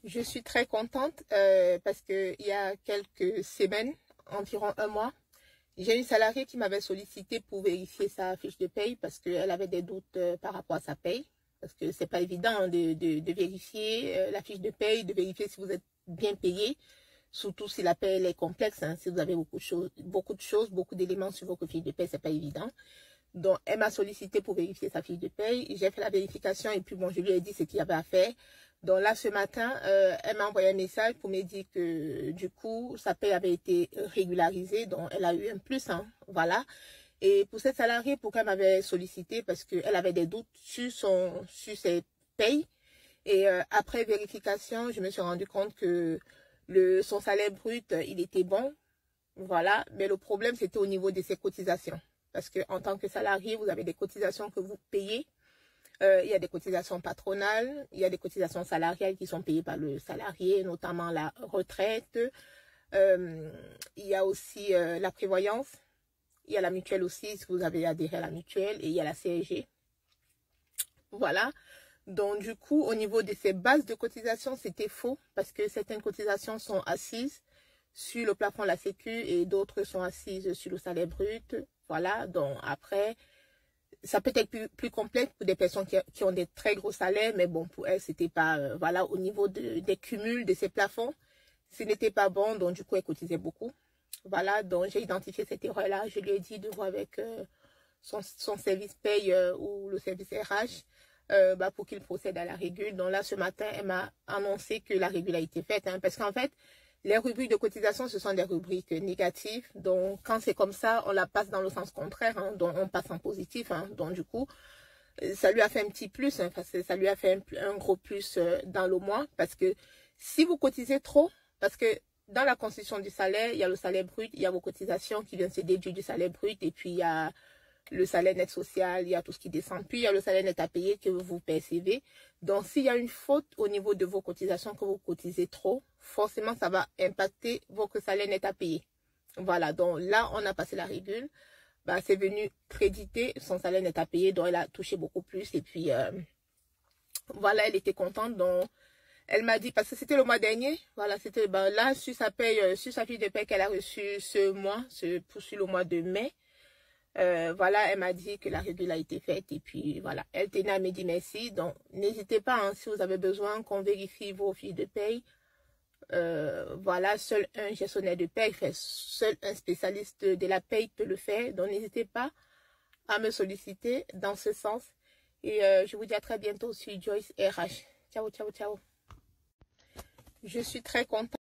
Je suis très contente parce que il y a quelques semaines, environ un mois, j'ai une salariée qui m'avait sollicité pour vérifier sa fiche de paye parce qu'elle avait des doutes par rapport à sa paye. Parce que c'est pas évident hein, de vérifier la fiche de paye, de vérifier si vous êtes bien payé, surtout si la paye elle est complexe. Hein, si vous avez beaucoup d'éléments sur votre fiche de paye, c'est pas évident. Donc, elle m'a sollicité pour vérifier sa fiche de paye. J'ai fait la vérification et puis bon, je lui ai dit ce qu'il y avait à faire. Donc là, ce matin, elle m'a envoyé un message pour me dire que du coup, sa paye avait été régularisée. Donc, elle a eu un plus, hein, voilà. Et pour cette salariée, pourquoi elle m'avait sollicité? Parce qu'elle avait des doutes sur ses payes. Et après vérification, je me suis rendu compte que son salaire brut, il était bon. Voilà. Mais le problème, c'était au niveau de ses cotisations. Parce qu'en tant que salarié, vous avez des cotisations que vous payez. Il y a des cotisations patronales, il y a des cotisations salariales qui sont payées par le salarié, notamment la retraite. Il y a aussi la prévoyance. Il y a la mutuelle aussi, si vous avez adhéré à la mutuelle. Et il y a la CSG. Voilà. Donc, du coup, au niveau de ces bases de cotisation, c'était faux. Parce que certaines cotisations sont assises sur le plafond de la Sécu et d'autres sont assises sur le salaire brut. Voilà, donc après, ça peut être plus complexe pour des personnes qui ont des très gros salaires, mais bon, pour elles, c'était pas, voilà, au niveau des cumuls de ces plafonds, ce n'était pas bon, donc du coup, elle cotisait beaucoup. Voilà, donc j'ai identifié cette erreur-là, je lui ai dit de voir avec son service paye ou le service RH pour qu'il procède à la régule. Donc là, ce matin, elle m'a annoncé que la régule a été faite, hein, parce qu'en fait, les rubriques de cotisation, ce sont des rubriques négatives. Donc, quand c'est comme ça, on la passe dans le sens contraire. Hein, donc, on passe en positif. Hein, donc, du coup, ça lui a fait un petit plus. Hein, parce que ça lui a fait un gros plus dans le mois. Parce que si vous cotisez trop, parce que dans la constitution du salaire, il y a le salaire brut, il y a vos cotisations qui viennent se déduire du salaire brut. Et puis, il y a le salaire net social, il y a tout ce qui descend. Puis, il y a le salaire net à payer que vous percevez. Donc, s'il y a une faute au niveau de vos cotisations, que vous cotisez trop, forcément, ça va impacter votre salaire net à payer. Voilà, donc là, on a passé la régule. C'est venu créditer son salaire net à payer, donc elle a touché beaucoup plus. Et puis, voilà, elle était contente. Donc, elle m'a dit, parce que c'était le mois dernier, voilà, c'était là, sur sa paye, sur sa fiche de paye qu'elle a reçue ce mois, sur le mois de mai. Voilà, elle m'a dit que la régule a été faite et puis voilà, elle tenait à me dire merci. Donc, n'hésitez pas, hein, si vous avez besoin qu'on vérifie vos fiches de paye. Voilà, seul un gestionnaire de paye, seul un spécialiste de la paye peut le faire. Donc, n'hésitez pas à me solliciter dans ce sens. Et je vous dis à très bientôt sur Joyce RH. Ciao, ciao, ciao. Je suis très contente.